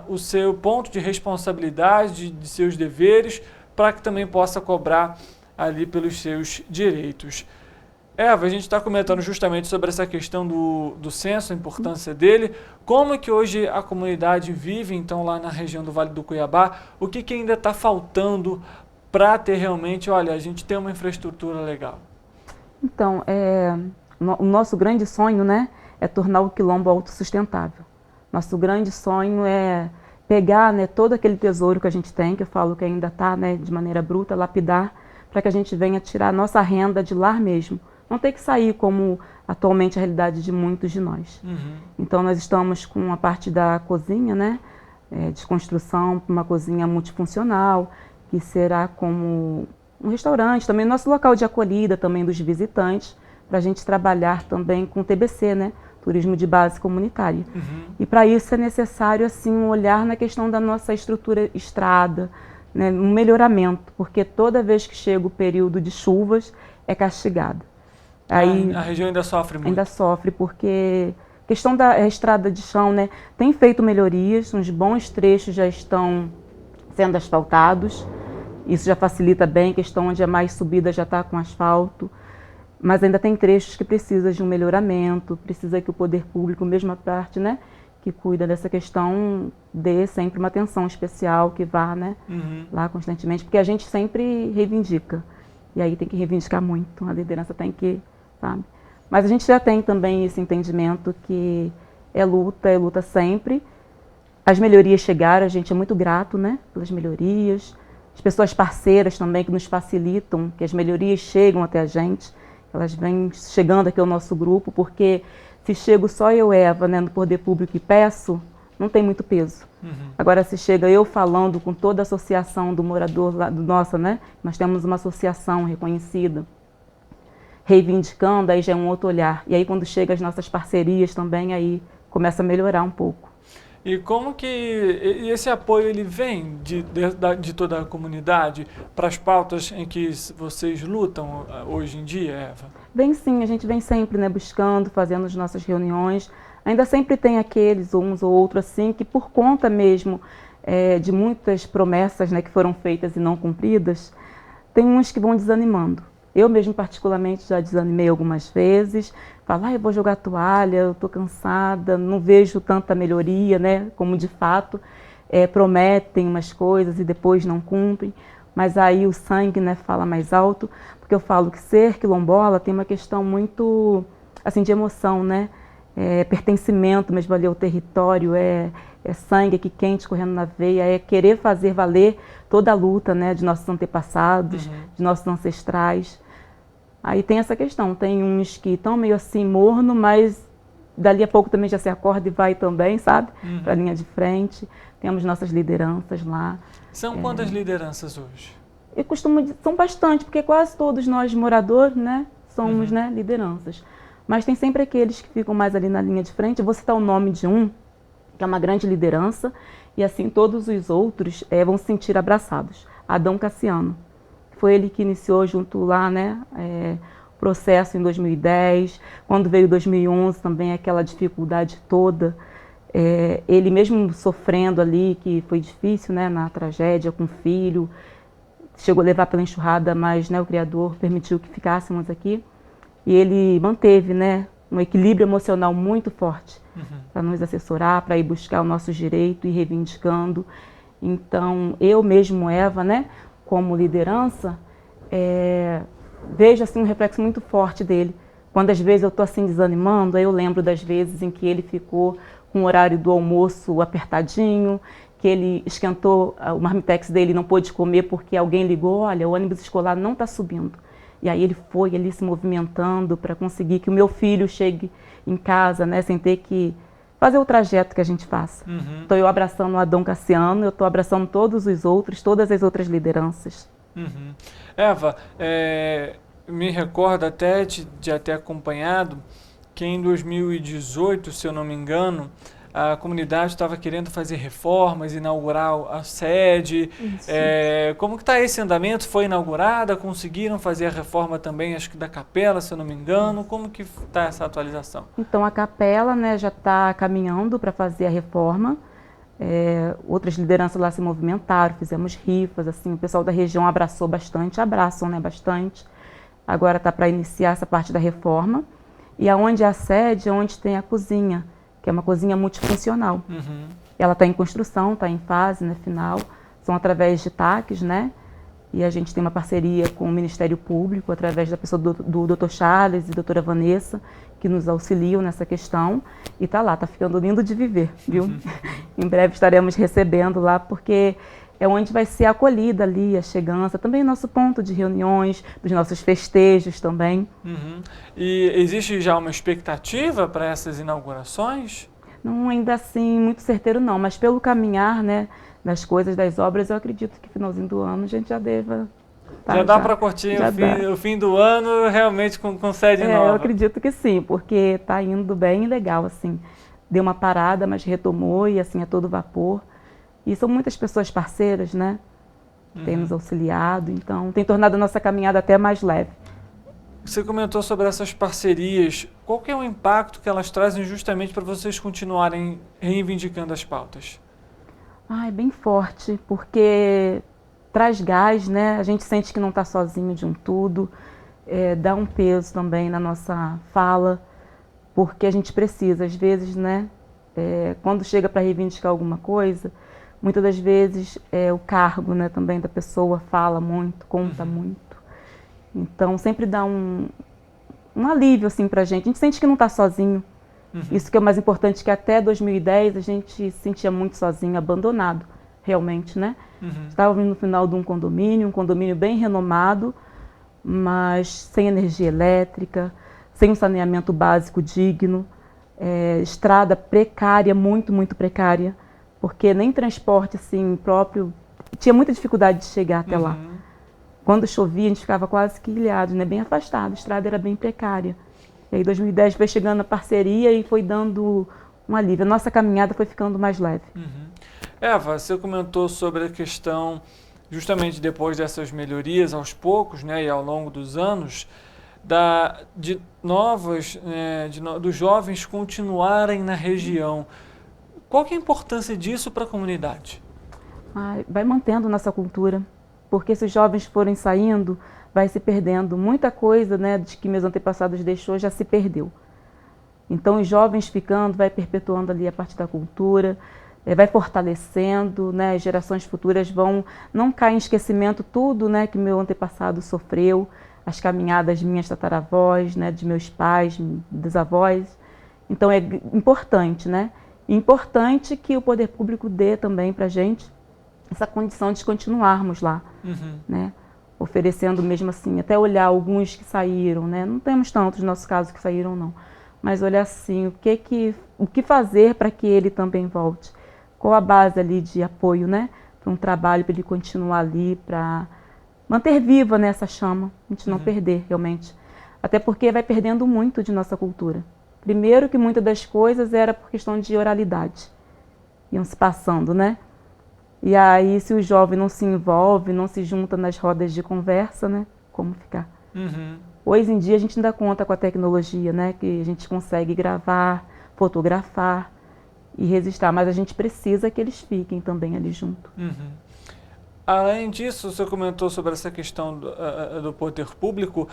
Speaker 2: o seu ponto de responsabilidade, de seus deveres, para que também possa cobrar ali pelos seus direitos. Eva, a gente está comentando justamente sobre essa questão do censo, a importância dele. Como é que hoje a comunidade vive, então, lá na região do Vale do Cuiabá? O que ainda está faltando para ter realmente, olha, a gente tem uma infraestrutura legal?
Speaker 11: Então, o nosso grande sonho, né, é tornar o quilombo autossustentável. Nosso grande sonho é pegar, né, todo aquele tesouro que a gente tem, que eu falo que ainda está, né, de maneira bruta, lapidar, para que a gente venha tirar a nossa renda de lá mesmo. Não ter que sair como atualmente a realidade de muitos de nós. Então nós estamos com a parte da cozinha, né, de construção, uma cozinha multifuncional, que será como um restaurante, também nosso local de acolhida também dos visitantes, para a gente trabalhar também com TBC, né, turismo de base comunitária. E para isso é necessário assim um olhar na questão da nossa estrutura estrada, né, um melhoramento, porque toda vez que chega o período de chuvas é castigada. Aí,
Speaker 2: a região ainda sofre muito.
Speaker 11: Ainda sofre, porque a questão da estrada de chão, né, tem feito melhorias, uns bons trechos já estão sendo asfaltados, Isso já facilita bem, questão onde é mais subida já está com asfalto, mas ainda tem trechos que precisa de um melhoramento, precisa que o poder público, mesmo a parte, né, que cuida dessa questão, dê sempre uma atenção especial, que vá, né, lá constantemente, porque a gente sempre reivindica, e aí tem que reivindicar muito, a liderança tem que, sabe? Mas a gente já tem também esse entendimento que é luta sempre. As melhorias chegaram, a gente é muito grato, né, pelas melhorias. As pessoas parceiras também que nos facilitam, que as melhorias chegam até a gente. Elas vêm chegando aqui ao nosso grupo, porque se chego só eu, Eva, né, no poder público e peço, não tem muito peso. Agora, se chega eu falando com toda a associação do morador, nossa, né, nós temos uma associação reconhecida, reivindicando, aí já é um outro olhar. E aí quando chega as nossas parcerias também, aí começa a melhorar um pouco.
Speaker 2: E como que esse apoio ele vem de toda a comunidade para as pautas em que vocês lutam hoje em dia, Eva?
Speaker 11: Vem sim, a gente vem sempre, né, buscando, fazendo as nossas reuniões. Ainda sempre tem aqueles, uns ou outros assim, que por conta mesmo de muitas promessas, né, que foram feitas e não cumpridas, tem uns que vão desanimando. Eu mesmo particularmente já desanimei algumas vezes, falo, eu vou jogar toalha, eu estou cansada, não vejo tanta melhoria, né, como de fato prometem umas coisas e depois não cumprem, mas aí o sangue, né, fala mais alto, porque eu falo que ser quilombola tem uma questão muito assim, de emoção, né, pertencimento mesmo ali ao território, é sangue aqui quente correndo na veia, é querer fazer valer toda a luta, né, de nossos antepassados, de nossos ancestrais. Aí tem essa questão, tem uns que estão meio assim morno, mas dali a pouco também já se acorda e vai também, sabe, para a linha de frente. Temos nossas lideranças lá.
Speaker 2: São quantas lideranças hoje?
Speaker 11: Eu costumo dizer, são bastante, porque quase todos nós moradores, né, somos né, lideranças. Mas tem sempre aqueles que ficam mais ali na linha de frente. Eu vou citar o nome de um, que é uma grande liderança, e assim todos os outros vão se sentir abraçados. Adão Cassiano. Foi ele que iniciou junto lá, né, o processo em 2010, quando veio 2011 também aquela dificuldade toda. Ele mesmo sofrendo ali, que foi difícil, né, na tragédia com o filho, chegou a levar pela enxurrada, mas né, o Criador permitiu que ficássemos aqui. E ele manteve, né, um equilíbrio emocional muito forte para nos assessorar, para ir buscar o nosso direito e reivindicando. Então, eu mesmo, Eva, né, como liderança, vejo assim, um reflexo muito forte dele. Quando às vezes eu estou assim desanimando, aí eu lembro das vezes em que ele ficou com o horário do almoço apertadinho, que ele esquentou o marmitex dele e não pôde comer porque alguém ligou, olha, o ônibus escolar não está subindo. E aí ele foi ali se movimentando para conseguir que o meu filho chegue em casa, né, sem ter que fazer o trajeto que a gente faça. Então eu abraçando o Adão Cassiano, eu estou abraçando todos os outros, todas as outras lideranças.
Speaker 2: Eva, me recordo até de ter acompanhado que em 2018, se eu não me engano, a comunidade estava querendo fazer reformas, inaugurar a sede. Como que está esse andamento? Foi inaugurada? Conseguiram fazer a reforma também, acho que da capela, se eu não me engano? Como que está essa atualização?
Speaker 11: Então a capela, né, já está caminhando para fazer a reforma. Outras lideranças lá se movimentaram, fizemos rifas, assim, o pessoal da região abraçou bastante, abraçam, né, bastante. Agora está para iniciar essa parte da reforma. E aonde é a sede, é onde tem a cozinha, que é uma cozinha multifuncional. Ela está em construção, está em fase, né, final, são através de TACs, né, e a gente tem uma parceria com o Ministério Público, através da pessoa do Dr. Charles e doutora Vanessa, que nos auxiliam nessa questão, e está lá, está ficando lindo de viver, viu? Em breve estaremos recebendo lá, porque é onde vai ser acolhida ali a chegança, também o nosso ponto de reuniões, dos nossos festejos também.
Speaker 2: E existe já uma expectativa para essas inaugurações?
Speaker 11: Não, ainda assim, muito certeiro não, mas pelo caminhar, né, das coisas, das obras, eu acredito que finalzinho do ano a gente já deva...
Speaker 2: Já dá para curtir o fim do ano realmente com sede nova?
Speaker 11: Eu acredito que sim, porque está indo bem legal, assim. Deu uma parada, mas retomou e assim, a todo vapor. E são muitas pessoas parceiras, né? Tem nos auxiliado, então tem tornado a nossa caminhada até mais leve.
Speaker 2: Você comentou sobre essas parcerias. Qual que é o impacto que elas trazem justamente para vocês continuarem reivindicando as pautas?
Speaker 11: Bem forte, porque traz gás, né? A gente sente que não está sozinho de um tudo, dá um peso também na nossa fala, porque a gente precisa, às vezes, né? Quando chega para reivindicar alguma coisa, muitas das vezes o cargo, né, também da pessoa fala muito, conta muito. Então sempre dá um alívio assim pra gente. A gente sente que não está sozinho. Isso que é o mais importante, que até 2010 a gente se sentia muito sozinho, abandonado, realmente, né? Estávamos no final de um condomínio bem renomado, mas sem energia elétrica, sem um saneamento básico digno, estrada precária, muito, muito precária, porque nem transporte assim próprio, tinha muita dificuldade de chegar até lá. Quando chovia, a gente ficava quase que ilhado, né? Bem afastado, a estrada era bem precária. E aí, em 2010, foi chegando a parceria e foi dando um alívio. A nossa caminhada foi ficando mais leve.
Speaker 2: Eva, você comentou sobre a questão, justamente depois dessas melhorias, aos poucos, né, e ao longo dos anos, dos jovens continuarem na região. Qual que é a importância disso para a comunidade?
Speaker 11: Vai mantendo nossa cultura, porque se os jovens forem saindo, vai se perdendo. Muita coisa, né, de que meus antepassados deixou já se perdeu. Então, os jovens ficando, vai perpetuando ali a parte da cultura, vai fortalecendo, né, as gerações futuras vão, não cair em esquecimento tudo, né, que meu antepassado sofreu, as caminhadas minhas tataravós, né, de meus pais, dos avós. Então, é importante, né? Importante que o poder público dê também para a gente essa condição de continuarmos lá, né? Oferecendo mesmo assim, até olhar alguns que saíram, né? Não temos tantos no nosso caso que saíram, não. Mas olhar assim, o que fazer para que ele também volte? Qual a base ali de apoio, né? Para um trabalho, para ele continuar ali, para manter viva, né, essa chama, a gente não perder realmente. Até porque vai perdendo muito de nossa cultura. Primeiro que muitas das coisas era por questão de oralidade. Iam se passando, né? E aí, se o jovem não se envolve, não se junta nas rodas de conversa, né? Como ficar? Hoje em dia a gente ainda conta com a tecnologia, né? Que a gente consegue gravar, fotografar e registrar, mas a gente precisa que eles fiquem também ali junto.
Speaker 2: Além disso, você comentou sobre essa questão do poder público.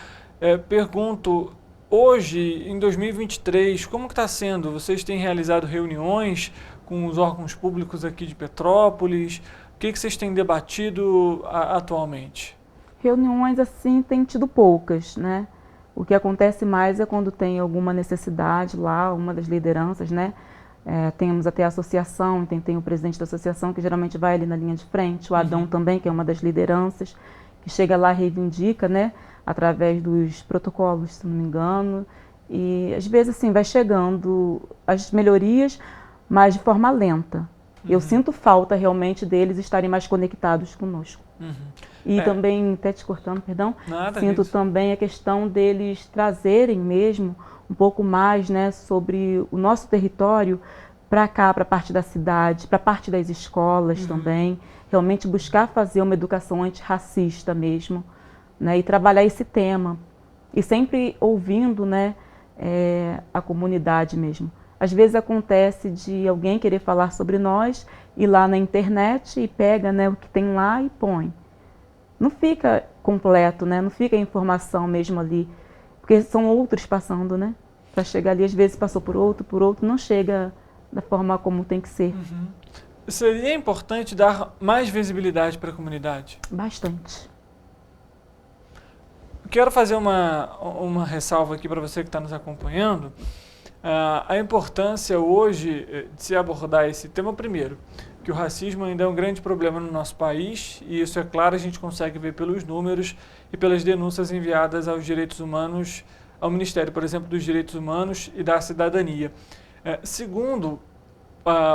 Speaker 2: Pergunto, hoje, em 2023, como que está sendo? Vocês têm realizado reuniões com os órgãos públicos aqui de Petrópolis? O que vocês têm debatido atualmente?
Speaker 11: Reuniões assim tem tido poucas, né? O que acontece mais é quando tem alguma necessidade lá, uma das lideranças, né? Temos até a associação, tem o presidente da associação que geralmente vai ali na linha de frente, o Adão também, que é uma das lideranças, que chega lá e reivindica, né? Através dos protocolos, se não me engano. E às vezes assim vai chegando as melhorias, mas de forma lenta. Eu sinto falta realmente deles estarem mais conectados conosco. E também, até te cortando, perdão, sinto também a questão deles trazerem mesmo um pouco mais, né, sobre o nosso território para cá, para a parte da cidade, para a parte das escolas também. Realmente buscar fazer uma educação antirracista mesmo, né, e trabalhar esse tema. E sempre ouvindo, né, a comunidade mesmo. Às vezes acontece de alguém querer falar sobre nós, ir lá na internet e pega, né, o que tem lá e põe. Não fica completo, né? Não fica a informação mesmo ali, porque são outros passando, né? Para chegar ali, às vezes passou por outro, não chega da forma como tem que ser.
Speaker 2: Seria importante dar mais visibilidade para a comunidade?
Speaker 11: Bastante.
Speaker 2: Quero fazer uma ressalva aqui para você que está nos acompanhando. A importância hoje de se abordar esse tema, primeiro, que o racismo ainda é um grande problema no nosso país, e isso, é claro, a gente consegue ver pelos números e pelas denúncias enviadas aos direitos humanos, ao Ministério, por exemplo, dos Direitos Humanos e da Cidadania. Segundo,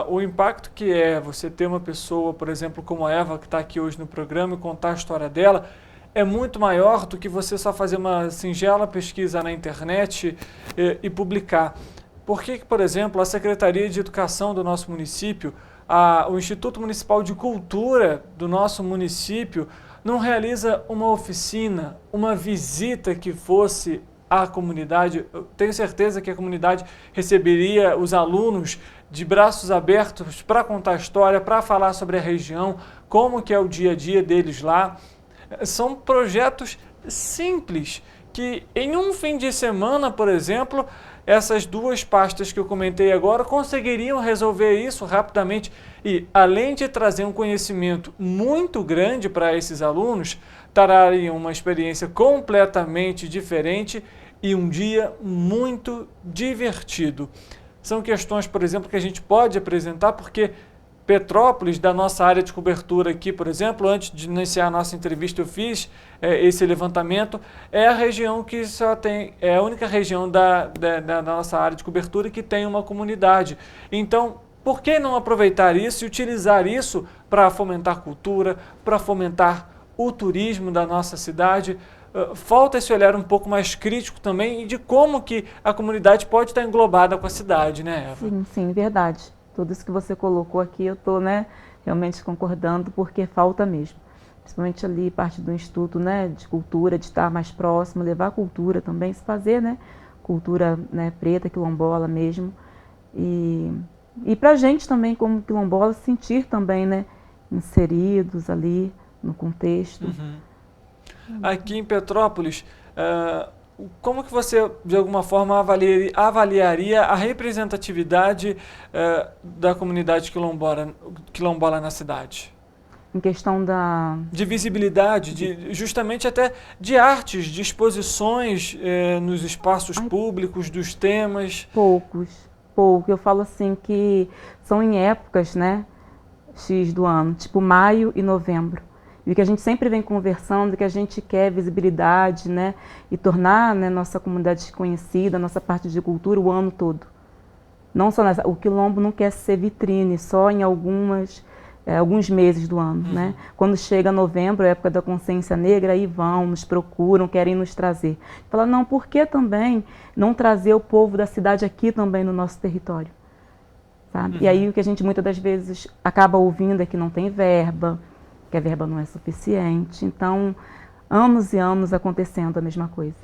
Speaker 2: o impacto que é você ter uma pessoa, por exemplo, como a Eva, que está aqui hoje no programa, e contar a história dela, é muito maior do que você só fazer uma singela pesquisa na internet e publicar. Por que, por exemplo, a Secretaria de Educação do nosso município, o Instituto Municipal de Cultura do nosso município, não realiza uma oficina, uma visita que fosse à comunidade? Eu tenho certeza que a comunidade receberia os alunos de braços abertos para contar a história, para falar sobre a região, como que é o dia a dia deles lá. São projetos simples, que em um fim de semana, por exemplo, essas duas pastas que eu comentei agora conseguiriam resolver isso rapidamente e, além de trazer um conhecimento muito grande para esses alunos, trariam uma experiência completamente diferente e um dia muito divertido. São questões, por exemplo, que a gente pode apresentar porque Petrópolis, da nossa área de cobertura aqui, por exemplo, antes de iniciar a nossa entrevista eu fiz esse levantamento, é a região que só tem, é a única região da nossa área de cobertura que tem uma comunidade. Então, por que não aproveitar isso e utilizar isso para fomentar cultura, para fomentar o turismo da nossa cidade? Falta esse olhar um pouco mais crítico também de como que a comunidade pode estar englobada com a cidade, né, Eva?
Speaker 11: Sim, sim, verdade. Tudo isso que você colocou aqui, eu estou, né, realmente concordando, porque falta mesmo. Principalmente ali, parte do Instituto, né, de Cultura, de estar mais próximo, levar a cultura também, se fazer, né, cultura, né, preta, quilombola mesmo. E para a gente também, como quilombola, sentir também, né, inseridos ali no contexto.
Speaker 2: Aqui em Petrópolis, como que você, de alguma forma, avaliaria a representatividade da comunidade quilombola na cidade?
Speaker 11: Em questão
Speaker 2: de visibilidade, justamente até de artes, de exposições nos espaços públicos, dos temas?
Speaker 11: Pouco. Eu falo assim que são em épocas, né, X do ano, tipo maio e novembro. E o que a gente sempre vem conversando, que a gente quer visibilidade, né, e tornar, né, nossa comunidade conhecida, nossa parte de cultura o ano todo. Não só o quilombo não quer ser vitrine, só em alguns meses do ano, né? Quando chega novembro, a época da consciência negra, aí vão, nos procuram, querem nos trazer. Fala, não, por que também não trazer o povo da cidade aqui também no nosso território? Sabe? E aí o que a gente muitas das vezes acaba ouvindo é que não tem verba, que a verba não é suficiente. Então, anos e anos acontecendo a mesma coisa.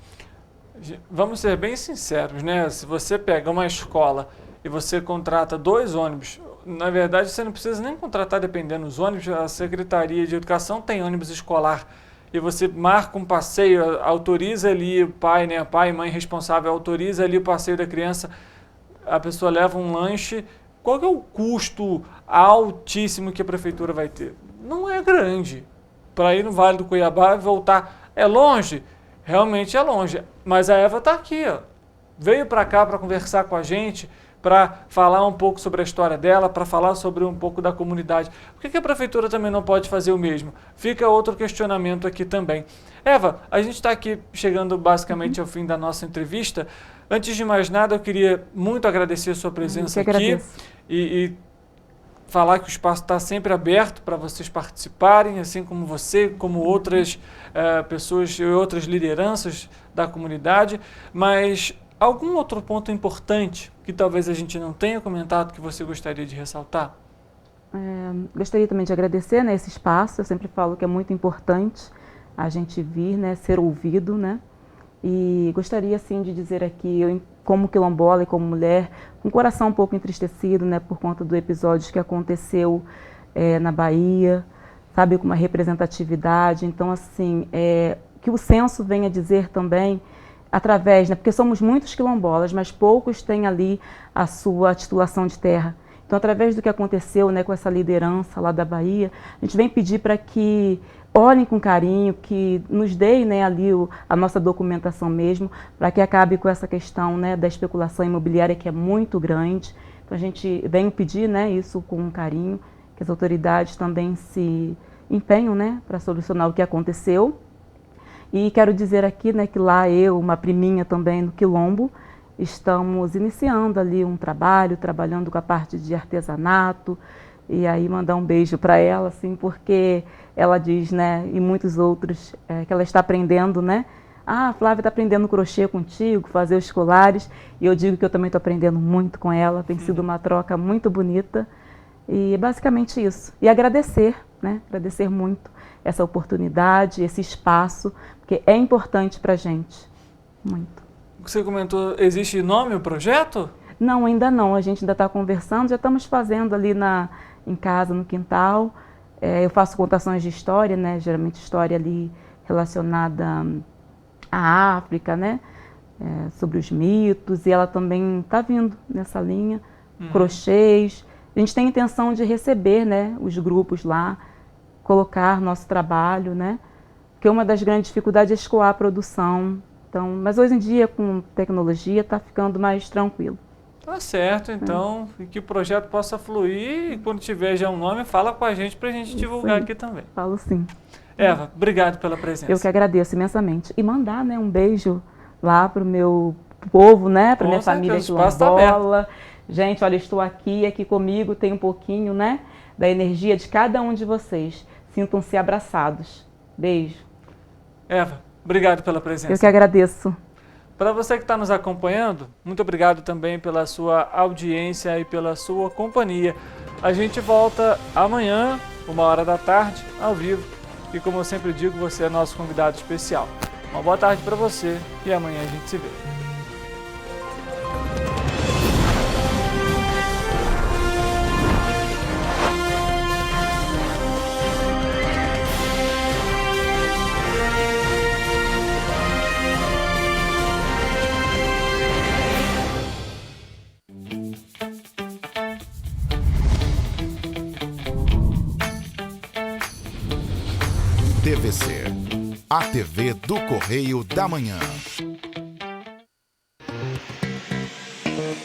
Speaker 2: Vamos ser bem sinceros, né? Se você pega uma escola e você contrata 2 ônibus, na verdade você não precisa nem contratar dependendo dos ônibus, a Secretaria de Educação tem ônibus escolar e você marca um passeio, autoriza ali o pai, né? Pai e mãe responsável, autoriza ali o passeio da criança, a pessoa leva um lanche. Qual que é o custo altíssimo que a prefeitura vai ter? Não é grande. Para ir no Vale do Cuiabá e voltar, é longe? Realmente é longe. Mas a Eva está aqui, ó. Veio para cá para conversar com a gente, para falar um pouco sobre a história dela, para falar sobre um pouco da comunidade. Por que a prefeitura também não pode fazer o mesmo? Fica outro questionamento aqui também. Eva, a gente está aqui chegando basicamente ao fim da nossa entrevista. Antes de mais nada, eu queria muito agradecer a sua presença aqui e falar que o espaço está sempre aberto para vocês participarem, assim como você, como outras pessoas e outras lideranças da comunidade. Mas algum outro ponto importante que talvez a gente não tenha comentado que você gostaria de ressaltar?
Speaker 11: Gostaria também de agradecer, né, esse espaço. Eu sempre falo que é muito importante a gente vir, né, ser ouvido, né? E gostaria, assim, de dizer aqui, eu, como quilombola e como mulher, com o coração um pouco entristecido, né, por conta do episódio que aconteceu na Bahia, sabe, com uma representatividade. Então, assim, que o censo venha dizer também, através, né, porque somos muitos quilombolas, mas poucos têm ali a sua titulação de terra. Então, através do que aconteceu, né, com essa liderança lá da Bahia, a gente vem pedir para que olhem com carinho, que nos deem, né, ali a nossa documentação mesmo, para que acabe com essa questão, né, da especulação imobiliária, que é muito grande. Então, a gente vem pedir, né, isso com carinho, que as autoridades também se empenham, né, para solucionar o que aconteceu. E quero dizer aqui, né, que lá eu, uma priminha também no Quilombo, estamos iniciando ali um trabalho, trabalhando com a parte de artesanato, e aí mandar um beijo para ela, assim, porque ela diz, né, e muitos outros, que ela está aprendendo, né, a Flávia está aprendendo crochê contigo, fazer os colares, e eu digo que eu também estou aprendendo muito com ela, tem sido uma troca muito bonita, e é basicamente isso. E agradecer, né, agradecer muito essa oportunidade, esse espaço, porque é importante para a gente, muito.
Speaker 2: Você comentou, existe nome o projeto?
Speaker 11: Não, ainda não, a gente ainda está conversando, já estamos fazendo ali em casa, no quintal, Eu faço contações de história, né? Geralmente história ali relacionada à África, né? Sobre os mitos, e ela também está vindo nessa linha, crochês. A gente tem a intenção de receber, né, os grupos lá, colocar nosso trabalho, né? Porque uma das grandes dificuldades é escoar a produção. Então, mas hoje em dia, com tecnologia, está ficando mais tranquilo.
Speaker 2: Tá certo, então, e que o projeto possa fluir, e quando tiver já um nome, fala com a gente para a gente divulgar aqui também.
Speaker 11: Falo sim.
Speaker 2: Eva, obrigado pela presença.
Speaker 11: Eu que agradeço imensamente. E mandar, né, um beijo lá pro meu povo, né, para minha família quilombola. Gente, olha, estou aqui comigo, tem um pouquinho, né, da energia de cada um de vocês. Sintam-se abraçados. Beijo.
Speaker 2: Eva, obrigado pela presença.
Speaker 11: Eu que agradeço.
Speaker 2: Para você que está nos acompanhando, muito obrigado também pela sua audiência e pela sua companhia. A gente volta amanhã, 13h, ao vivo. E como eu sempre digo, você é nosso convidado especial. Uma boa tarde para você e amanhã a gente se vê.
Speaker 1: TVC, a TV do Correio da Manhã.